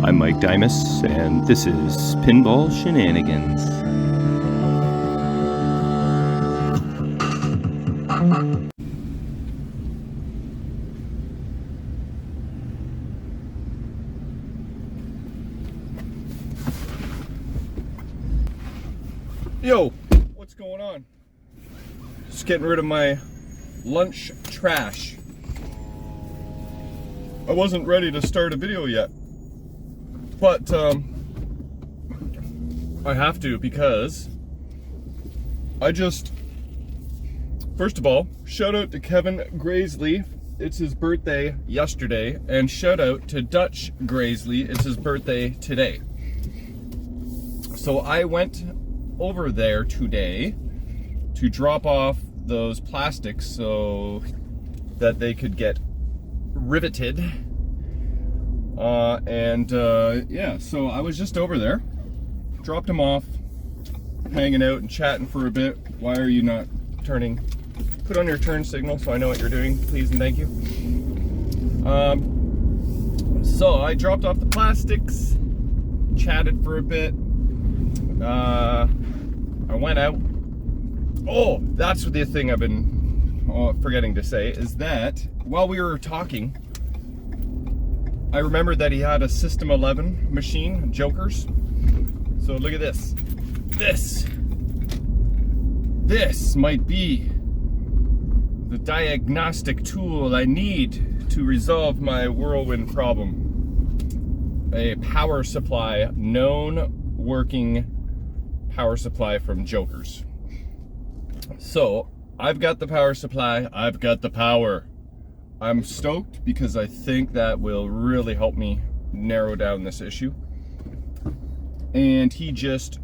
I'm Mike Dimas, and this is Pinball Shenanigans. Yo, what's going on? Just getting rid of my lunch trash. I wasn't ready to start a video yet, but I have to because first of all, shout out to Kevin Graisley. It's his birthday yesterday, and shout out to Dutch Graisley. It's his birthday today. So I went over there today to drop off those plastics so that they could get riveted. Yeah, so I was just over there, dropped them off, hanging out and chatting for a bit. Why are you not turning? Put on your turn signal so I know what you're doing, please and thank you. So I dropped off the plastics, chatted for a bit. I went out. Oh, that's the thing I've been forgetting to say, is that while we were talking, I remembered that he had a System 11 machine, Jokerz. So look at this. This might be the diagnostic tool I need to resolve my Whirlwind problem. A power supply, known working power supply from Jokerz. So I've got the power supply, I've got the power. I'm stoked because I think that will really help me narrow down this issue. And he just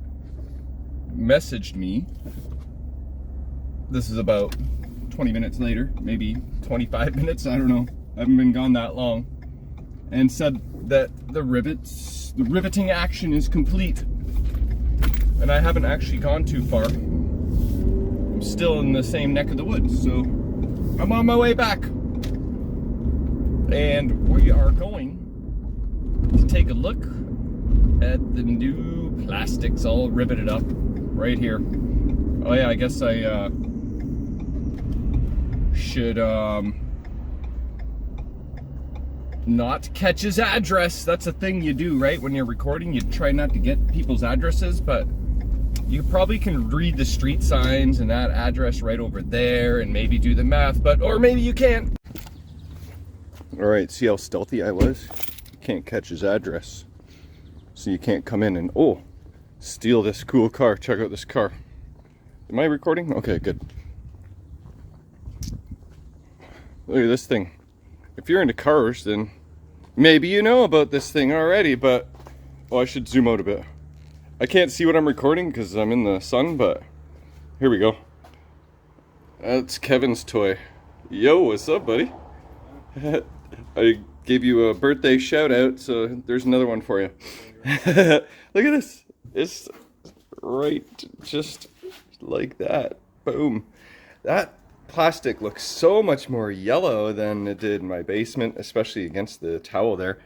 messaged me. This is about 20 minutes later, maybe 25 minutes, I don't know. I haven't been gone that long. And said that the riveting action is complete. And I haven't actually gone too far. I'm still in the same neck of the woods, so I'm on my way back. And we are going to take a look at the new plastics all riveted up right here. Oh yeah, I guess I should not catch his address. That's a thing you do, right? When you're recording, you try not to get people's addresses, but you probably can read the street signs and that address right over there and maybe do the math, or maybe you can't. All right, see how stealthy I was? You can't catch his address. So you can't come in and, steal this cool car. Check out this car. Am I recording? Okay, good. Look at this thing. If you're into cars, then maybe you know about this thing already, but, I should zoom out a bit. I can't see what I'm recording because I'm in the sun, but here we go. That's Kevin's toy. Yo, what's up, buddy? I gave you a birthday shout out, so there's another one for you. Look at this. It's right just like that. Boom. That plastic looks so much more yellow than it did in my basement, especially against the towel there.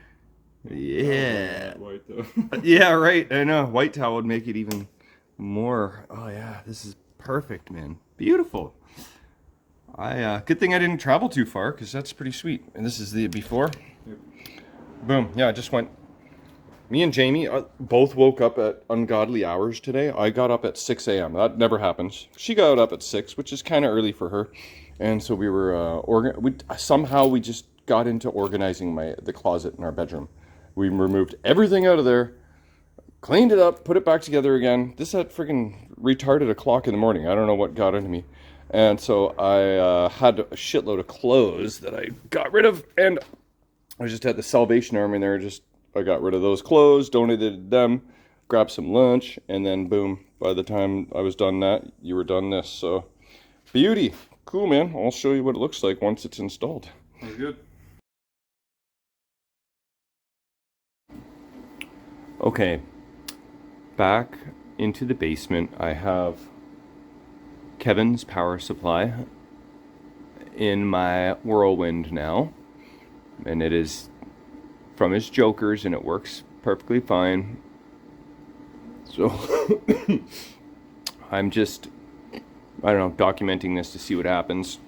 Yeah. White though. Yeah, right. I know. White towel would make it even more. Oh yeah, this is perfect, man. Beautiful. Good thing I didn't travel too far, because that's pretty sweet. And this is the before. Yep. Boom. Yeah, I just went. Me and Jamie both woke up at ungodly hours today. I got up at 6 a.m. That never happens. She got up at 6, which is kind of early for her. And so we were somehow we just got into organizing the closet in our bedroom. We removed everything out of there, cleaned it up, put it back together again. This had freaking retarded o'clock in the morning. I don't know what got into me. And so I had a shitload of clothes that I got rid of, and I just had the Salvation Army there. I got rid of those clothes, donated them, grabbed some lunch, and then boom, by the time I was done that, you were done this. So, beauty. Cool, man. I'll show you what it looks like once it's installed. That's good. Okay, back into the basement. I have Kevin's power supply in my Whirlwind now, and it is from his Jokerz, and it works perfectly fine. So I'm just, I don't know, documenting this to see what happens.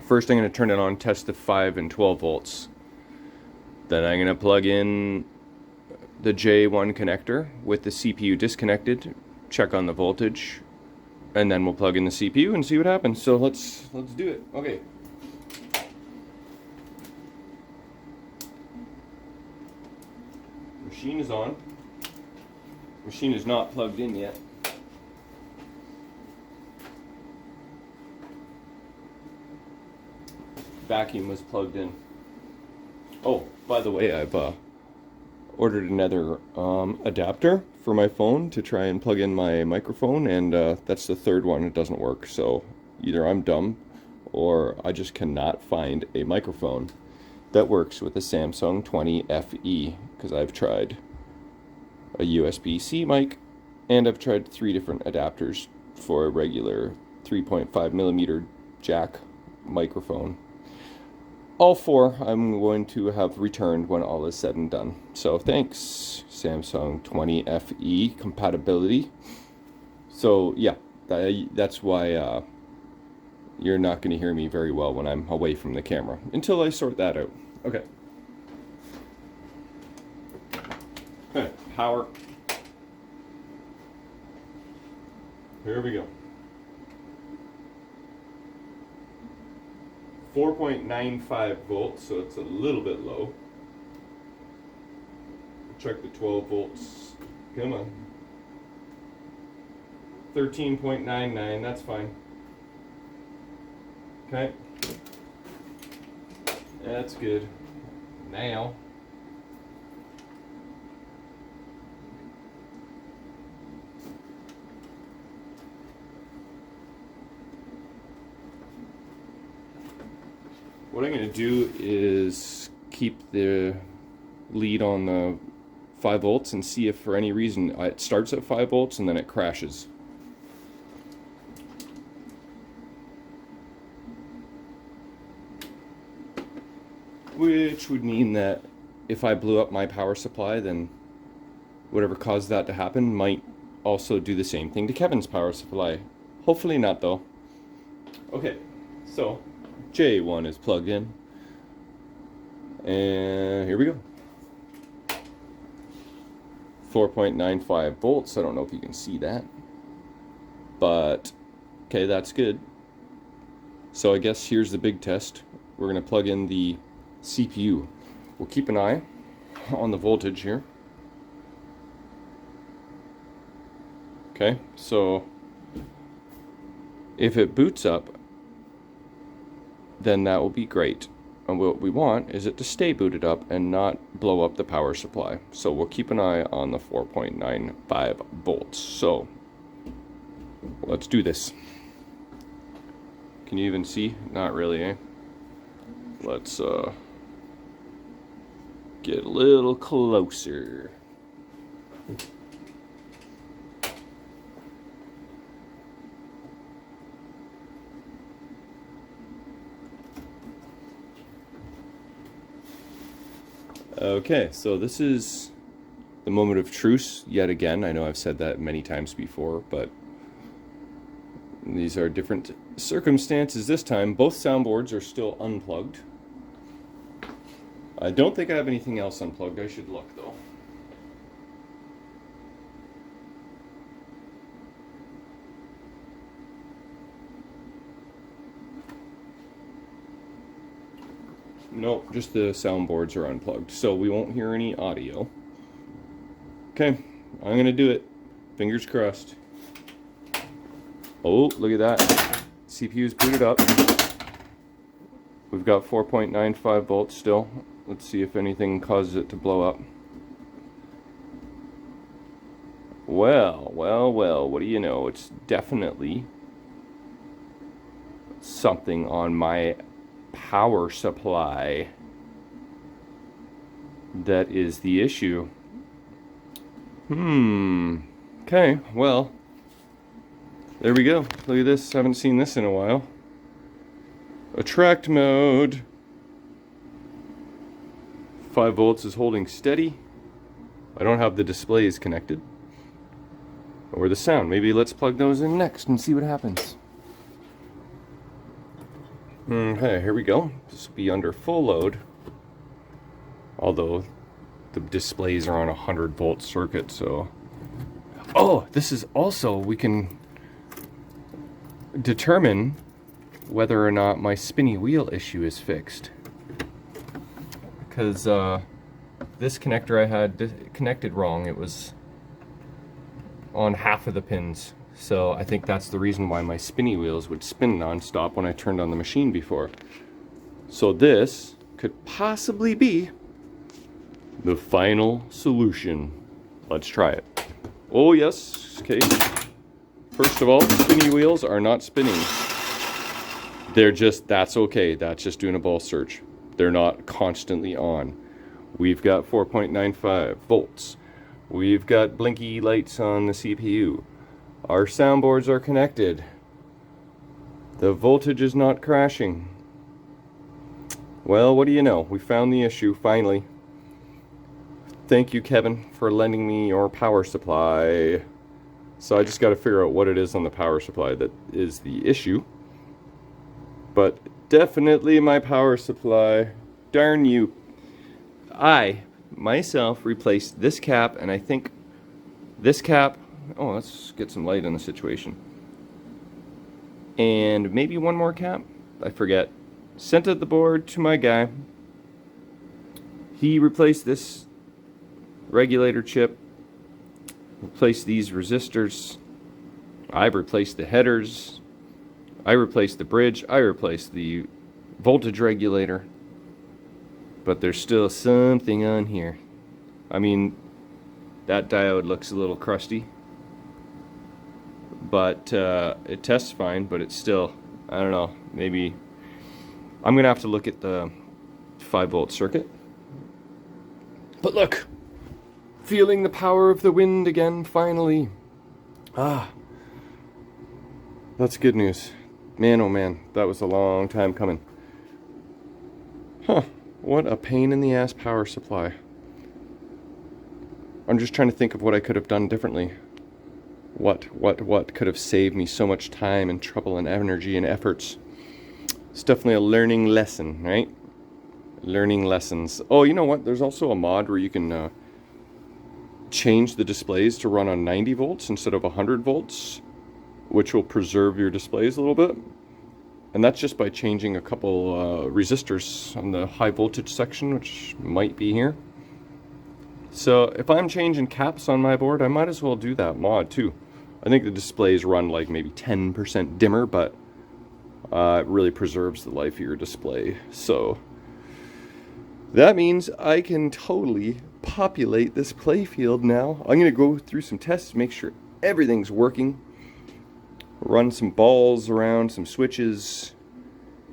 First I'm going to turn it on, test the 5 and 12 volts. Then I'm going to plug in the J1 connector with the CPU disconnected, check on the voltage, and then we'll plug in the CPU and see what happens. So let's do it. Okay. Machine is on. Machine is not plugged in yet. Vacuum was plugged in. Oh, by the way, I've ordered another adapter for my phone to try and plug in my microphone, and that's the third one. It doesn't work, so either I'm dumb or I just cannot find a microphone that works with a Samsung 20 FE, because I've tried a USB-C mic and I've tried 3 different adapters for a regular 3.5 millimeter jack microphone. All 4 I'm going to have returned when all is said and done. So thanks, Samsung 20 FE compatibility. So yeah, that's why you're not going to hear me very well when I'm away from the camera until I sort that out. Okay. Okay, power. Here we go. 4.95 volts, so it's a little bit low. Check the 12 volts. Come on. 13.99, that's fine. Okay. That's good. Now, what I'm going to do is keep the lead on the 5 volts and see if for any reason it starts at 5 volts and then it crashes. Which would mean that if I blew up my power supply, then whatever caused that to happen might also do the same thing to Kevin's power supply. Hopefully not, though. Okay, so J1 is plugged in, and here we go. 4.95 volts. I don't know if you can see that, but okay, that's good. So I guess here's the big test. We're going to plug in the CPU. We'll keep an eye on the voltage here. Okay, so if it boots up, then that will be great. And what we want is it to stay booted up and not blow up the power supply. So we'll keep an eye on the 4.95 volts. So let's do this. Can you even see? Not really, eh? Let's get a little closer. Okay, so this is the moment of truth yet again. I know I've said that many times before, but these are different circumstances this time. Both soundboards are still unplugged. I don't think I have anything else unplugged. I should look, though. Nope, just the soundboards are unplugged, so we won't hear any audio. Okay, I'm gonna do it. Fingers crossed. Oh, look at that. CPU's booted up. We've got 4.95 volts still. Let's see if anything causes it to blow up. Well, what do you know? It's definitely something on my power supply that is the issue. Okay, well, there we go. Look at this. Haven't seen this in a while. Attract mode. 5 volts is holding steady. I don't have the displays connected. Or the sound. Maybe let's plug those in next and see what happens. Okay, here we go. This will be under full load. Although the displays are on a 100-volt circuit, so... Oh, this is also, we can determine whether or not my spinny wheel issue is fixed. Because this connector I had connected wrong. It was on half of the pins. So I think that's the reason why my spinny wheels would spin non-stop when I turned on the machine before. So this could possibly be the final solution. Let's try it. Oh yes, okay. First of all, spinny wheels are not spinning. They're just, that's okay. That's just doing a ball search. They're not constantly on. We've got 4.95 volts. We've got blinky lights on the CPU. Our soundboards are connected. The voltage is not crashing. Well, what do you know? We found the issue finally. Thank you, Kevin, for lending me your power supply. So I just got to figure out what it is on the power supply that is the issue. But definitely my power supply. Darn you. I myself replaced this cap, and I think this cap... Oh, let's get some light in the situation. And maybe one more cap? I forget. Sent it the board to my guy. He replaced this regulator chip. Replaced these resistors. I replaced the headers. I replaced the bridge. I replaced the voltage regulator. But there's still something on here. I mean, that diode looks a little crusty. But it tests fine, but it's still, I don't know, maybe I'm gonna have to look at the 5-volt circuit. But look, feeling the power of the wind again, finally. Ah, that's good news. Man, oh man, that was a long time coming. Huh, what a pain in the ass power supply. I'm just trying to think of what I could have done differently. What could have saved me so much time and trouble and energy and efforts. It's definitely a learning lesson, right? Learning lessons. Oh, you know what? There's also a mod where you can change the displays to run on 90 volts instead of 100 volts, which will preserve your displays a little bit. And that's just by changing a couple resistors on the high voltage section, which might be here. So if I'm changing caps on my board, I might as well do that mod too. I think the displays run like maybe 10% dimmer, but it really preserves the life of your display. So that means I can totally populate this playfield now. I'm going to go through some tests to make sure everything's working. Run some balls around, some switches,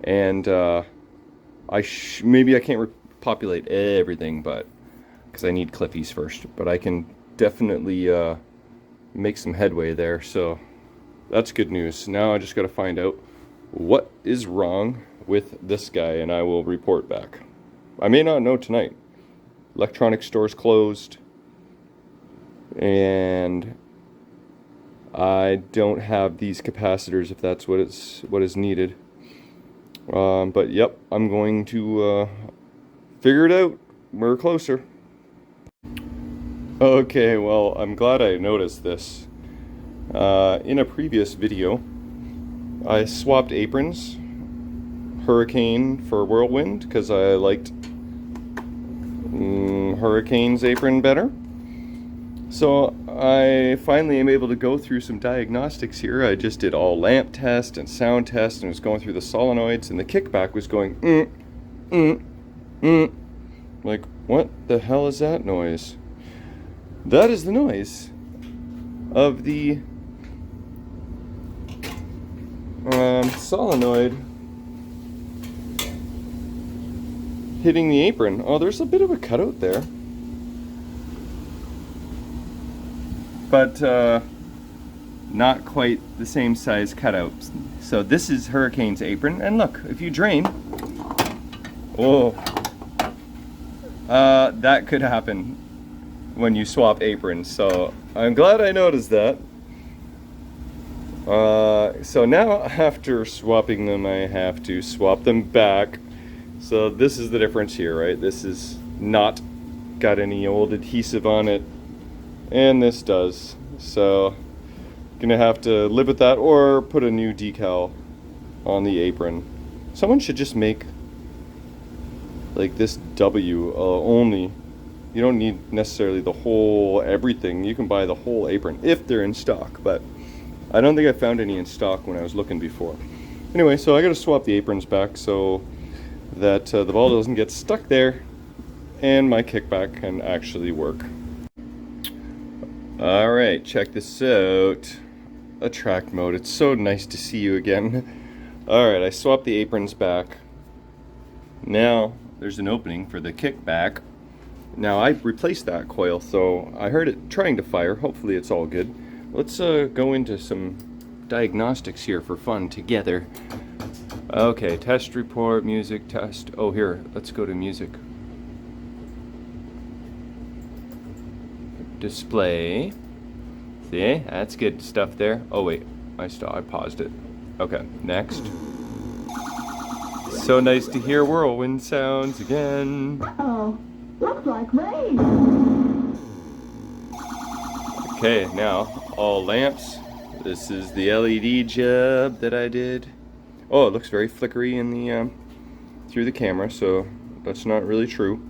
and maybe I can't populate everything, but because I need Cliffies first, but I can definitely make some headway there, so that's good news. Now I just got to find out what is wrong with this guy, and I will report back. I may not know tonight. Electronic store's closed, and I don't have these capacitors if that's what is needed. But yep, I'm going to figure it out. We're closer. Okay, well, I'm glad I noticed this. In a previous video, I swapped aprons. Hurricane for Whirlwind, because I liked Hurricane's apron better. So I finally am able to go through some diagnostics here. I just did all lamp test and sound test and was going through the solenoids, and the kickback was going like, what the hell is that noise? That is the noise of the solenoid hitting the apron. Oh, there's a bit of a cutout there. But not quite the same size cutout. So this is Hurricane's apron, and look, if you drain, oh, that could happen. when you swap aprons, so I'm glad I noticed that. So now after swapping them, I have to swap them back. So this is the difference here, right? This is not got any old adhesive on it, and this does. So gonna have to live with that or put a new decal on the apron. Someone should just make like this W only. You don't need necessarily the whole everything. You can buy the whole apron if they're in stock, but I don't think I found any in stock when I was looking before. Anyway, so I gotta swap the aprons back so that the ball doesn't get stuck there and my kickback can actually work. All right, check this out. Attract mode. It's so nice to see you again. All right, I swapped the aprons back. Now there's an opening for the kickback. Now I replaced that coil, so I heard it trying to fire. Hopefully it's all good. Let's go into some diagnostics here for fun together. Okay, test report, music, test. Oh, here, let's go to music. Display. See, that's good stuff there. Oh wait, I paused it. Okay, next. So nice to hear whirlwind sounds again. Oh, looks like rain. Okay, now all lamps. This is the LED job that I did. Oh, it looks very flickery in the through the camera, so that's not really true.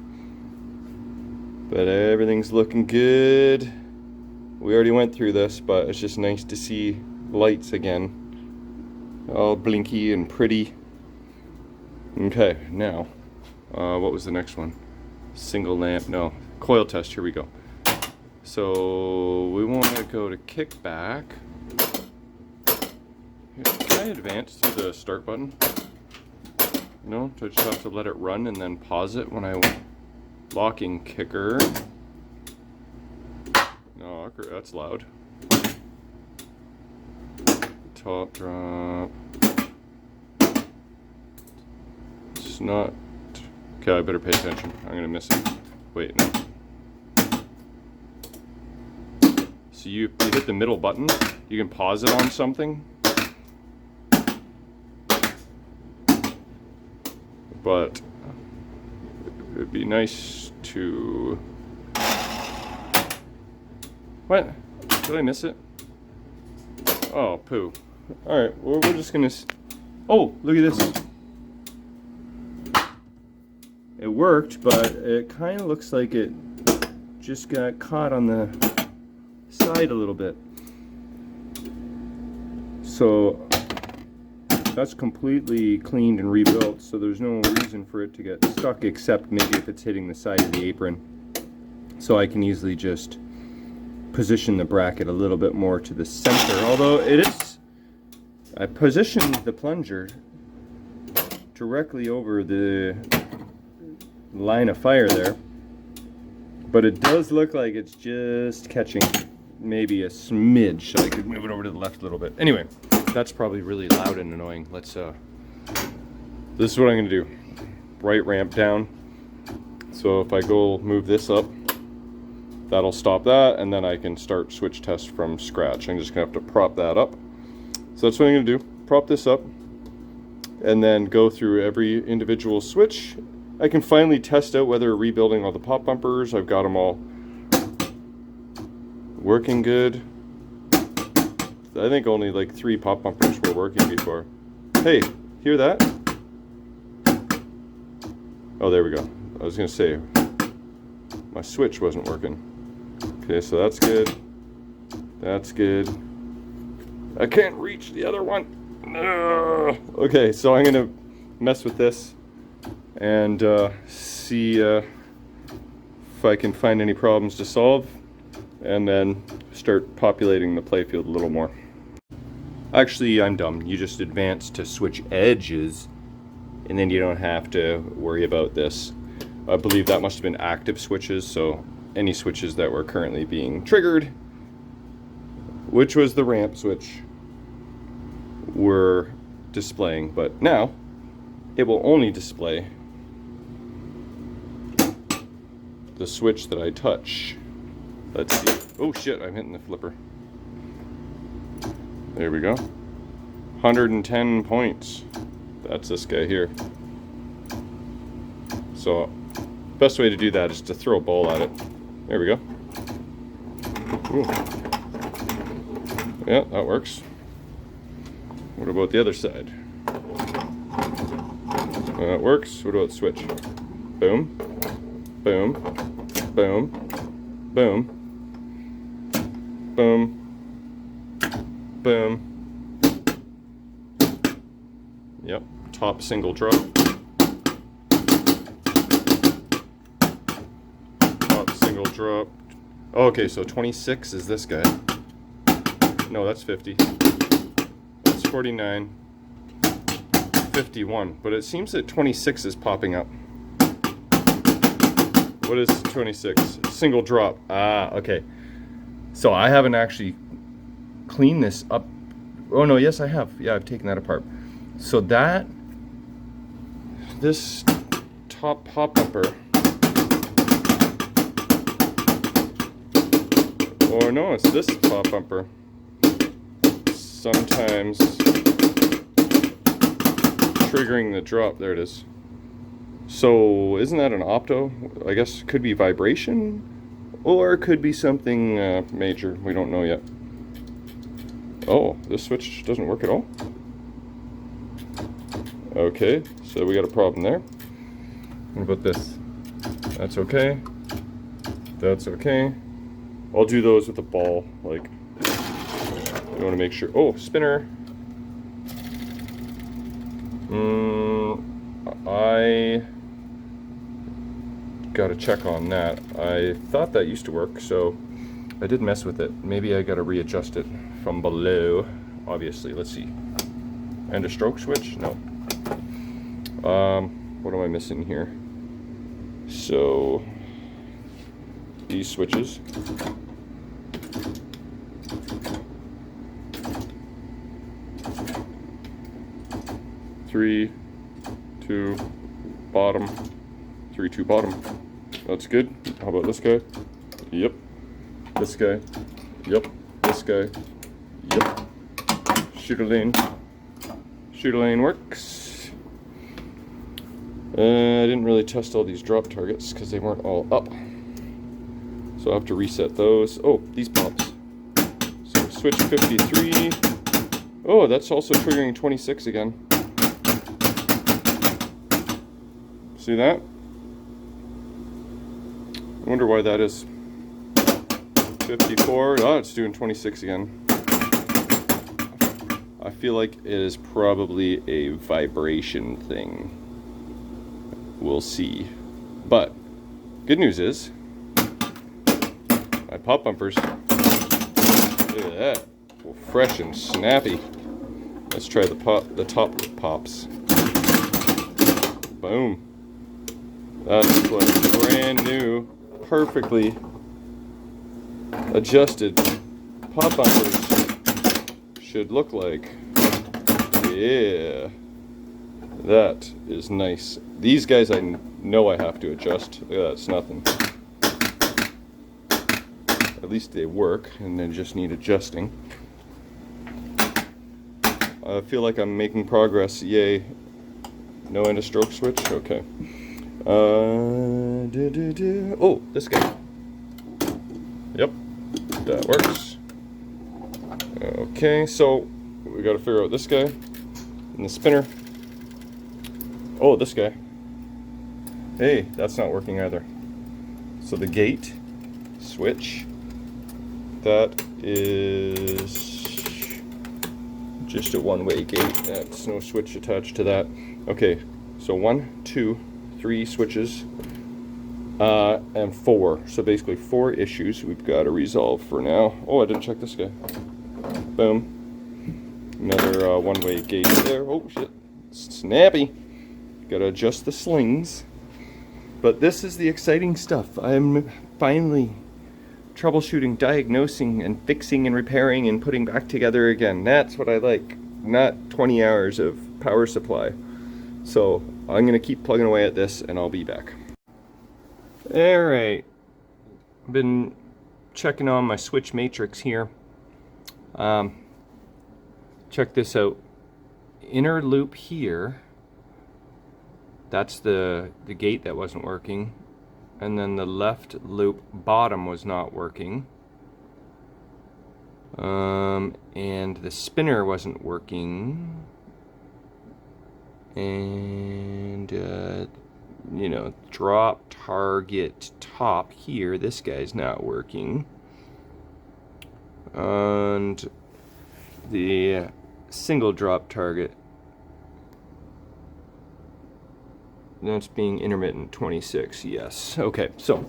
But everything's looking good. We already went through this, but it's just nice to see lights again. All blinky and pretty. Okay, now, what was the next one? Single lamp, no, coil test, here we go. So, we want to go to kickback. Can I advance through the start button? No, do I just have to let it run and then pause it when I locking kicker? No, that's loud. Top drop. It's not. Okay, I better pay attention. I'm gonna miss it. Wait, no. So you hit the middle button. You can pause it on something. But it'd be nice to. What? Did I miss it? Oh, poo. Alright, well, we're just gonna. Oh, look at this. It worked, but it kind of looks like it just got caught on the side a little bit. So that's completely cleaned and rebuilt, so there's no reason for it to get stuck except maybe if it's hitting the side of the apron. So I can easily just position the bracket a little bit more to the center, although it is. I positioned the plunger directly over the line of fire there, but it does look like it's just catching maybe a smidge, so I could move it over to the left a little bit. Anyway, that's probably really loud and annoying. Let's this is what I'm gonna do. Right ramp down. So if I go move this up, that'll stop that, and then I can start switch test from scratch. I'm just gonna have to prop that up. So that's what I'm gonna do. Prop this up, and then go through every individual switch. I can finally test out whether rebuilding all the pop bumpers, I've got them all working good. I think only like 3 pop bumpers were working before. Hey, hear that? Oh, there we go. I was gonna say, my switch wasn't working. Okay, so that's good. That's good. I can't reach the other one. Okay, so I'm gonna mess with this and see if I can find any problems to solve, and then start populating the playfield a little more. Actually, I'm dumb. You just advance to switch edges, and then you don't have to worry about this. I believe that must have been active switches, so any switches that were currently being triggered, which was the ramp switch, were displaying, but now it will only display the switch that I touch. Let's see. Oh shit, I'm hitting the flipper. There we go. 110 points. That's this guy here. So, best way to do that is to throw a ball at it. There we go. Ooh. Yeah, that works. What about the other side? That works. What about the switch? Boom. Boom. Boom. Boom. Boom. Boom. Yep. Top single drop. Top single drop. Okay, so 26 is this guy. No, that's 50. That's 49. 51. But it seems that 26 is popping up. What is 26? Single drop. Ah, okay. So I haven't actually cleaned this up. Oh no, yes I have. Yeah, I've taken that apart. So this top pop bumper, or no, it's this pop bumper, sometimes triggering the drop. There it is. So isn't that an opto? I guess it could be vibration, or it could be something major. We don't know yet. Oh, this switch doesn't work at all? Okay, so we got a problem there. What about this? That's okay. That's okay. I'll do those with a ball, like, you want to make sure. Oh, spinner. I gotta check on that. I thought that used to work, so I did mess with it. Maybe I gotta readjust it from below. Obviously, let's see. And a stroke switch? No. What am I missing here? So these switches. Three, two, bottom. 3, 2, bottom. That's good. How about this guy? Yep. This guy. Yep. This guy. Yep. Shooter lane. Shooter lane works. I didn't really test all these drop targets because they weren't all up. So I'll have to reset those. Oh, these pops. So switch 53. Oh, that's also triggering 26 again. See that? I wonder why that is. 54. Oh, it's doing 26 again. I feel like it is probably a vibration thing. We'll see. But good news is my pop bumpers, look at that, well, fresh and snappy. Let's try the top pops. Boom. That's what brand new, perfectly adjusted pop bumpers should look like. Yeah, that is nice. These guys I know I have to adjust. Look at that, it's nothing. At least they work, and they just need adjusting. I feel like I'm making progress. Yay. No end of stroke switch? Okay. Oh, this guy. Yep, that works. Okay, so we gotta figure out this guy and the spinner. Oh, this guy. Hey, that's not working either. So the gate switch, that is just a one-way gate. That's no switch attached to that. Okay, so 1, 2, 3 switches, and 4. So basically 4 issues we've got to resolve for now. Oh, I didn't check this guy. Boom. Another one-way gate there. Oh shit, snappy. Got to adjust the slings. But this is the exciting stuff. I'm finally troubleshooting, diagnosing, and fixing and repairing and putting back together again. That's what I like. Not 20 hours of power supply. So I'm going to keep plugging away at this and I'll be back. Alright. Been checking on my switch matrix here. Check this out. Inner loop here, that's the gate that wasn't working, and then the left loop bottom was not working, and the spinner wasn't working, and you know, drop target top here, this guy's not working, and the single drop target, that's being intermittent 26, yes. Okay, so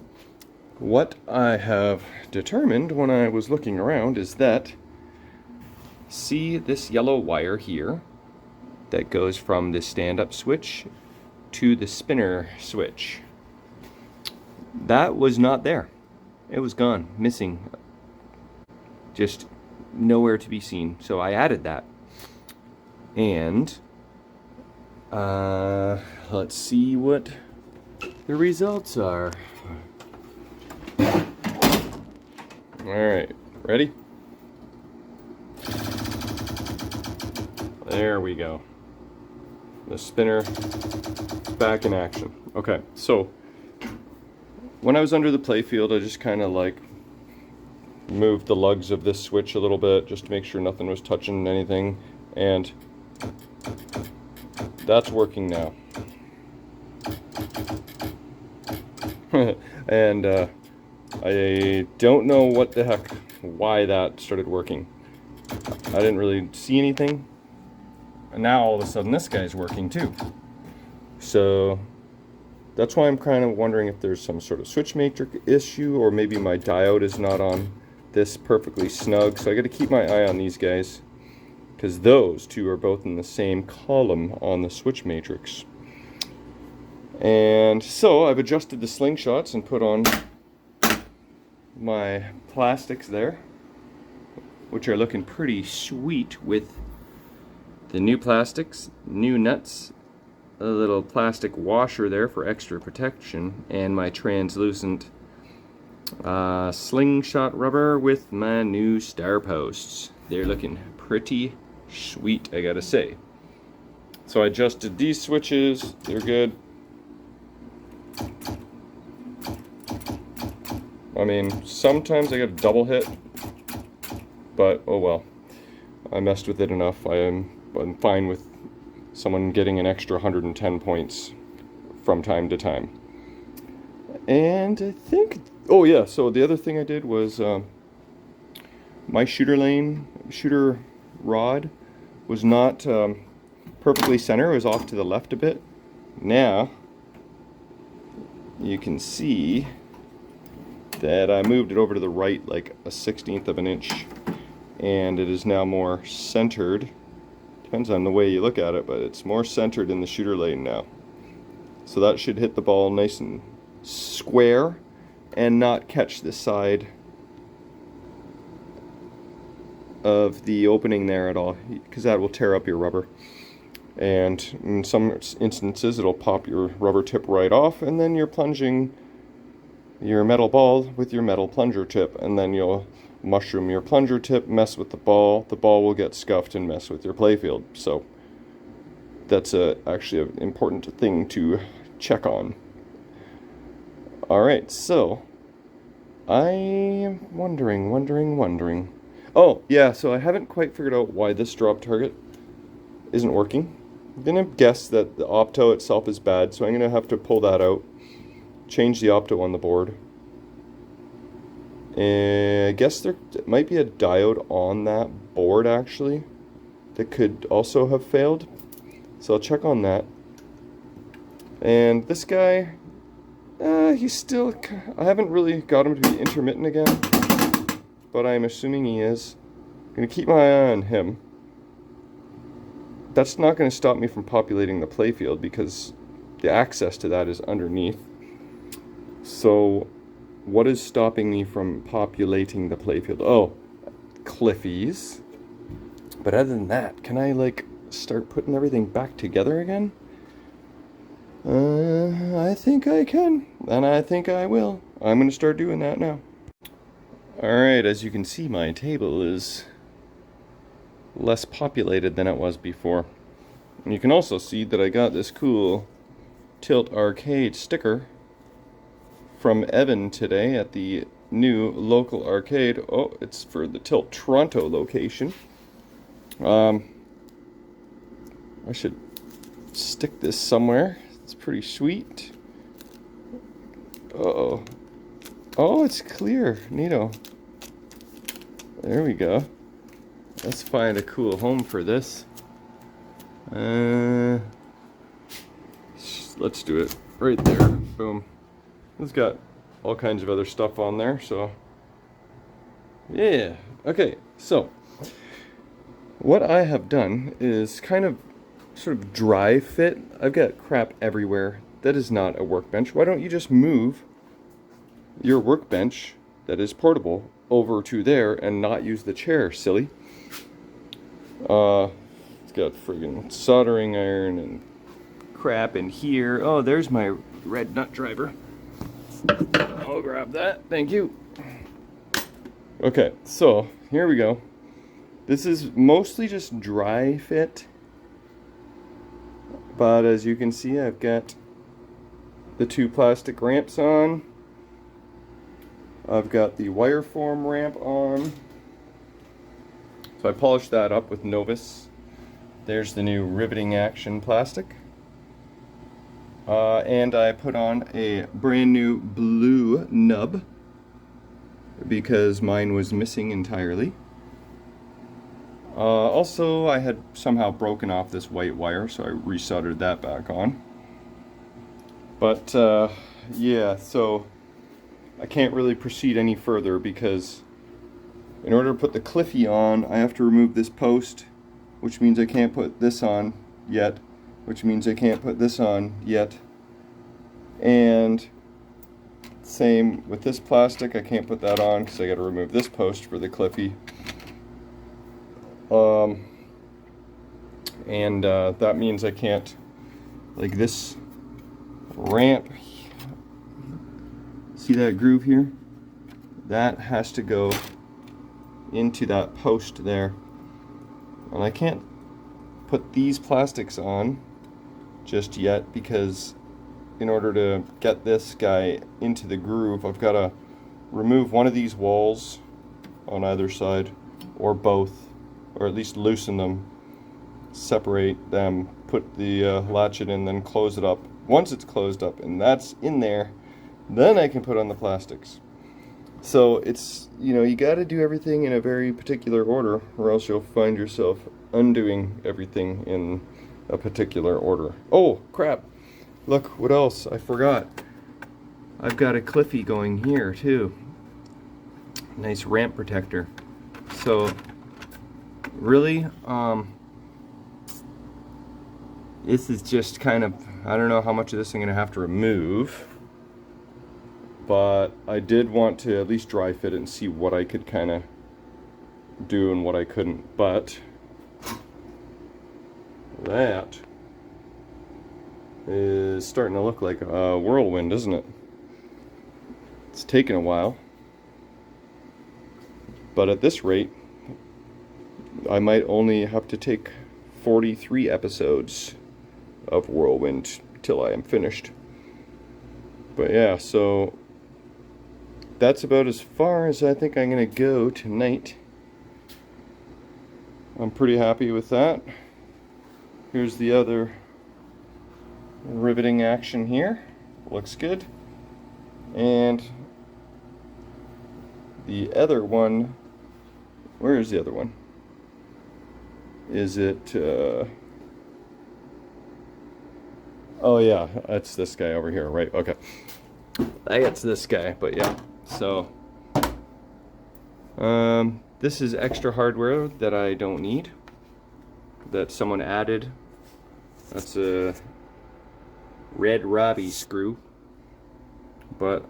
what I have determined when I was looking around is that, see this yellow wire here that goes from the stand-up switch to the spinner switch? That was not there. It was gone, missing, just nowhere to be seen. So I added that. And let's see what the results are. Alright, ready? There we go. The spinner is back in action. Okay, so when I was under the playfield, I just kind of like moved the lugs of this switch a little bit just to make sure nothing was touching anything, and that's working now. And I don't know what the heck, why that started working. I didn't really see anything, and now all of a sudden this guy's working too. So that's why I'm kind of wondering if there's some sort of switch matrix issue, or maybe my diode is not on this perfectly snug. So I got to keep my eye on these guys, because those two are both in the same column on the switch matrix. And so I've adjusted the slingshots and put on my plastics there, which are looking pretty sweet with the new plastics, new nuts, a little plastic washer there for extra protection, and my translucent slingshot rubber with my new star posts. They're looking pretty sweet, I gotta say. So I adjusted these switches, they're good. I mean, sometimes I get a double hit, but oh well. I messed with it enough. I'm fine with someone getting an extra 110 points from time to time. And I think, oh yeah, so the other thing I did was my shooter rod was not perfectly center. It was off to the left a bit. Now you can see that I moved it over to the right like a 1/16 of an inch, and it is now more centered. Depends on the way you look at it, but it's more centered in the shooter lane now. So that should hit the ball nice and square and not catch the side of the opening there at all, because that will tear up your rubber. And in some instances it'll pop your rubber tip right off, and then you're plunging your metal ball with your metal plunger tip, and then you'll mushroom your plunger tip, mess with the ball will get scuffed and mess with your playfield. So that's actually an important thing to check on. Alright, so I'm wondering. Oh yeah, so I haven't quite figured out why this drop target isn't working. I'm gonna guess that the opto itself is bad, so I'm gonna have to pull that out, change the opto on the board. And I guess there might be a diode on that board actually that could also have failed, so I'll check on that. And this guy, he's still, I haven't really got him to be intermittent again, but I'm assuming he is. I'm gonna keep my eye on him. That's not going to stop me from populating the playfield, because the access to that is underneath. So what is stopping me from populating the playfield? Oh, Cliffies. But other than that, can I like start putting everything back together again? I think I can, and I think I will. I'm going to start doing that now. Alright, as you can see, my table is less populated than it was before. And you can also see that I got this cool Tilt Arcade sticker from Evan today at the new local arcade. Oh, it's for the Tilt Toronto location. I should stick this somewhere. It's pretty sweet. Uh-oh. Oh, it's clear. Neato. There we go. Let's find a cool home for this. Let's do it right there. Boom. It's got all kinds of other stuff on there, so yeah. Okay, so what I have done is kind of sort of dry fit. I've got crap everywhere. That is not a workbench. Why don't you just move your workbench that is portable over to there and not use the chair, silly? It's got friggin' soldering iron and crap in here. Oh, there's my red nut driver. I'll grab that. Thank you. Okay, so here we go. This is mostly just dry fit. But as you can see, I've got the two plastic ramps on. I've got the wire form ramp on. So I polished that up with Novus. There's the new riveting action plastic. And I put on a brand new blue nub because mine was missing entirely. Also, I had somehow broken off this white wire, so I resoldered that back on. But yeah, so I can't really proceed any further because in order to put the Cliffy on, I have to remove this post, which means I can't put this on yet, which means I can't put this on yet. And same with this plastic, I can't put that on because I got to remove this post for the Cliffy. That means I can't, like this ramp, see that groove here? That has to go into that post there. And I can't put these plastics on just yet because in order to get this guy into the groove, I've got to remove one of these walls on either side, or both, or at least loosen them, separate them, put the latchet in, then close it up. Once it's closed up and that's in there, then I can put on the plastics. So it's, you know, you got to do everything in a very particular order, or else you'll find yourself undoing everything in a particular order. Oh, crap. Look, what else? I forgot. I've got a Cliffy going here, too. Nice ramp protector. So, really, this is just kind of, I don't know how much of this I'm going to have to remove. But I did want to at least dry fit it and see what I could kind of do and what I couldn't. But that is starting to look like a whirlwind, isn't it? It's taken a while. But at this rate, I might only have to take 43 episodes of Whirlwind till I am finished. But yeah, so that's about as far as I think I'm going to go tonight. I'm pretty happy with that. Here's the other riveting action here. Looks good. And the other one, where is the other one? Is it, oh yeah, that's this guy over here, right? Okay. That's this guy, but yeah. So, this is extra hardware that I don't need, that someone added. That's a Red Robbie screw. But,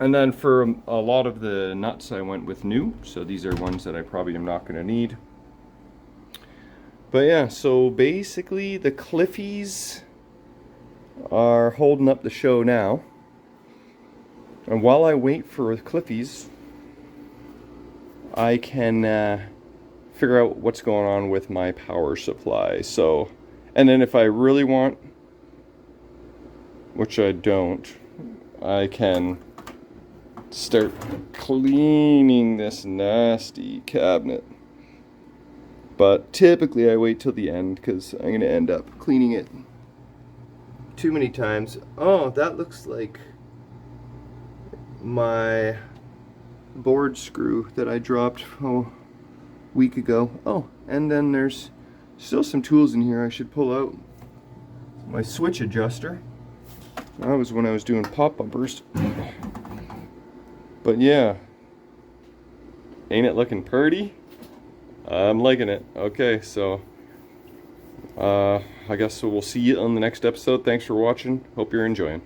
and then for a lot of the nuts I went with new, so these are ones that I probably am not going to need. But yeah, so basically the Cliffies are holding up the show now. And while I wait for Cliffies, I can figure out what's going on with my power supply. So, and then if I really want, which I don't, I can start cleaning this nasty cabinet. But typically I wait till the end because I'm going to end up cleaning it too many times. Oh, that looks like my board screw that I dropped a week ago. Oh, and then there's still some tools in here I should pull out. My switch adjuster. That was when I was doing pop bumpers. But yeah, ain't it looking purty? I'm liking it. Okay, so I guess we'll see you on the next episode. Thanks for watching. Hope you're enjoying.